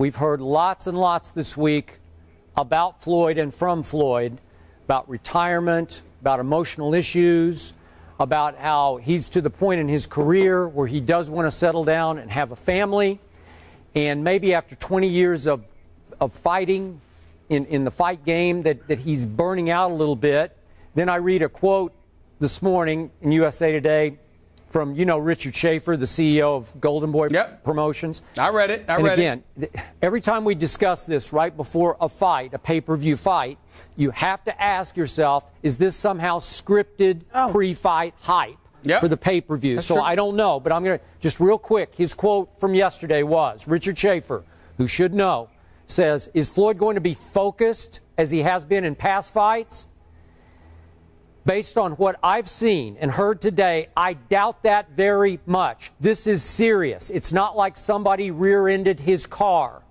We've heard lots and lots this week about Floyd and from Floyd, about retirement, about emotional issues, about how he's to the point in his career where he does want to settle down and have a family. And maybe after 20 years of fighting in the fight game that he's burning out a little bit. Then I read a quote this morning in USA Today from, Richard Schaefer, the CEO of Golden Boy Promotions. I read it. And again, every time we discuss this right before a fight, a pay-per-view fight, you have to ask yourself, is this somehow scripted pre-fight hype for the pay-per-view? So I don't know, but I'm going to just real quick. His quote from yesterday was, Richard Schaefer, who should know, says, is Floyd going to be focused as he has been in past fights? Based on what I've seen and heard today, I doubt that very much. This is serious. It's not like somebody rear-ended his car.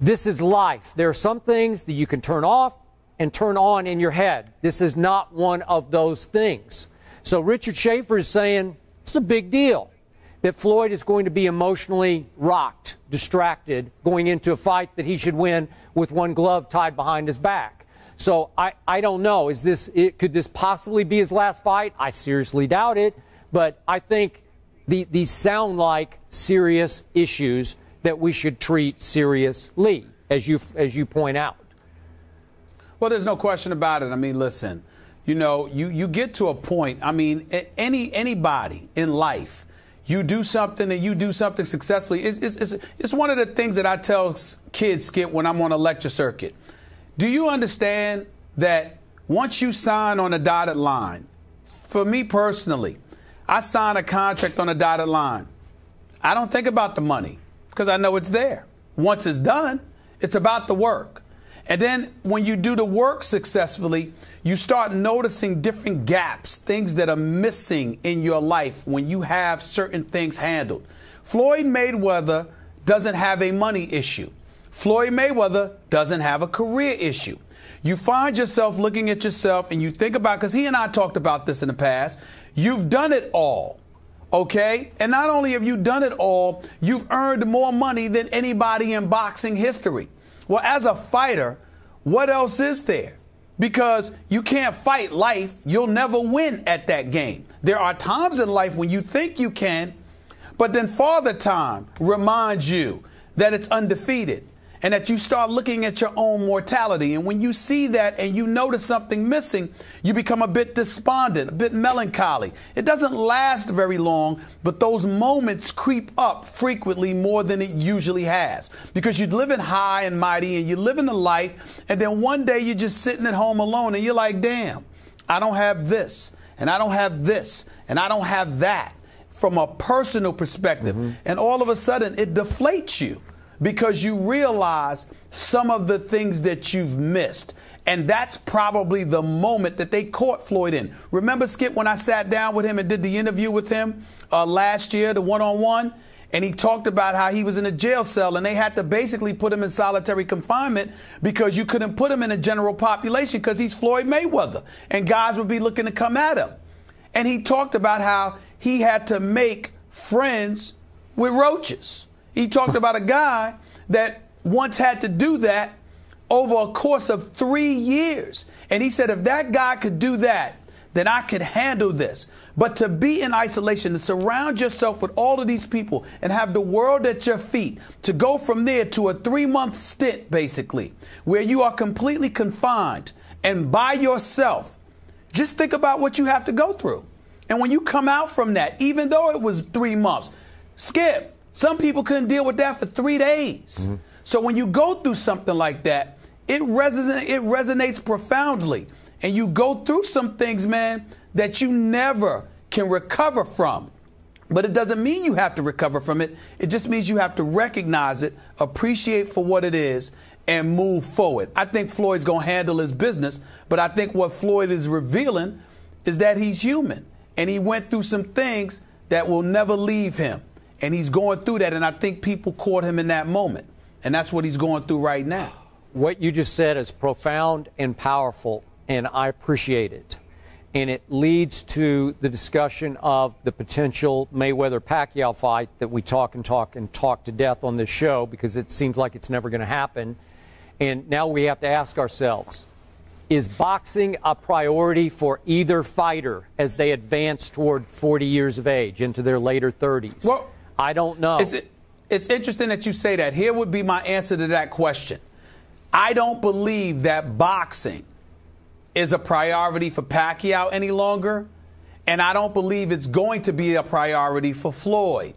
This is life. There are some things that you can turn off and turn on in your head. This is not one of those things. So Richard Schaefer is saying it's a big deal that Floyd is going to be emotionally rocked, distracted, going into a fight that he should win with one glove tied behind his back. So I don't know. Could this possibly be his last fight? I seriously doubt it. But I think these sound like serious issues that we should treat seriously, as you point out. Well, there's no question about it. I mean, listen, you get to a point. I mean, anybody in life, you do something and you do something successfully. It's one of the things that I tell kids, Skip, when I'm on a lecture circuit. Do you understand that once you sign on a dotted line, for me personally, I sign a contract on a dotted line. I don't think about the money because I know it's there. Once it's done, it's about the work. And then when you do the work successfully, you start noticing different gaps, things that are missing in your life when you have certain things handled. Floyd Mayweather doesn't have a money issue. Floyd Mayweather doesn't have a career issue. You find yourself looking at yourself and you think about, because he and I talked about this in the past, you've done it all, okay? And not only have you done it all, you've earned more money than anybody in boxing history. Well, as a fighter, what else is there? Because you can't fight life. You'll never win at that game. There are times in life when you think you can, but then Father Time reminds you that it's undefeated. And that you start looking at your own mortality. And when you see that and you notice something missing, you become a bit despondent, a bit melancholy. It doesn't last very long, but those moments creep up frequently more than it usually has. Because you're living high and mighty and you're living the life, and then one day you're just sitting at home alone and you're like, damn, I don't have this, and I don't have this, and I don't have that from a personal perspective. And all of a sudden it deflates you. Because you realize some of the things that you've missed. And that's probably the moment that they caught Floyd in. Remember, Skip, when I sat down with him and did the interview with him last year, the one-on-one, and he talked about how he was in a jail cell and they had to basically put him in solitary confinement because you couldn't put him in a general population because he's Floyd Mayweather and guys would be looking to come at him. And he talked about how he had to make friends with roaches. He talked about a guy that once had to do that over a course of 3 years. And he said, if that guy could do that, then I could handle this. But to be in isolation, to surround yourself with all of these people and have the world at your feet, to go from there to a 3-month stint, basically, where you are completely confined and by yourself, just think about what you have to go through. And when you come out from that, even though it was 3 months, Skip, some people couldn't deal with that for 3 days. So when you go through something like that, it resonates profoundly. And you go through some things, man, that you never can recover from. But it doesn't mean you have to recover from it. It just means you have to recognize it, appreciate for what it is, and move forward. I think Floyd's going to handle his business, but I think what Floyd is revealing is that he's human. And he went through some things that will never leave him. And he's going through that, and I think people caught him in that moment. And that's what he's going through right now. What you just said is profound and powerful, and I appreciate it. and it leads to the discussion of the potential Mayweather-Pacquiao fight that we talk to death on this show because it seems like it's never going to happen. And now we have to ask ourselves, is boxing a priority for either fighter as they advance toward 40 years of age, into their later 30s? Well, I don't know. It's interesting that you say that. Here would be my answer to that question. I don't believe that boxing is a priority for Pacquiao any longer, and I don't believe it's going to be a priority for Floyd.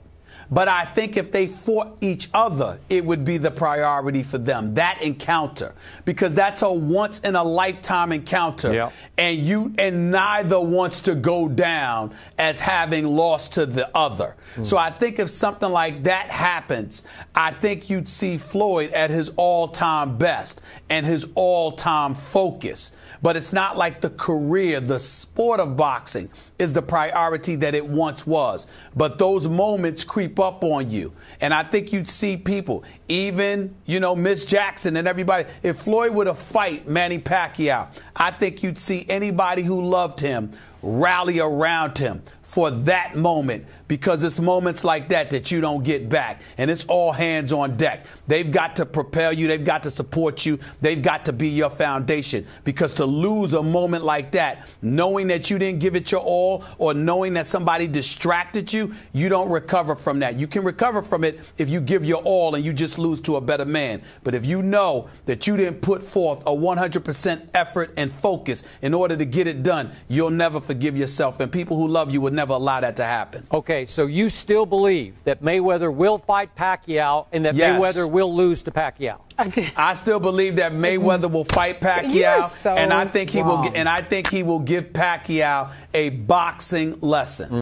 But I think if they fought each other, it would be the priority for them, that encounter, because that's a once-in-a-lifetime encounter, yeah. and neither wants to go down as having lost to the other. So I think if something like that happens, I think you'd see Floyd at his all-time best and his all-time focus. But it's not like the career, the sport of boxing is the priority that it once was. But those moments creep up on you. And I think you'd see people, even, Miss Jackson and everybody, if Floyd were to fight Manny Pacquiao, I think you'd see anybody who loved him rally around him for that moment, because it's moments like that you don't get back. And it's all hands on deck. They've got to propel you. They've got to support you. They've got to be your foundation, because to lose a moment like that, knowing that you didn't give it your all or knowing that somebody distracted you, you don't recover from that. You can recover from it if you give your all and you just lose to a better man. But if you know that you didn't put forth a 100% effort and focus in order to get it done, you'll never forgive yourself. And people who love you would never allow that to happen. Okay, so you still believe that Mayweather will fight Pacquiao and that Mayweather will lose to Pacquiao? I still believe that Mayweather will fight Pacquiao, and I think he will. And I think he will give Pacquiao a boxing lesson.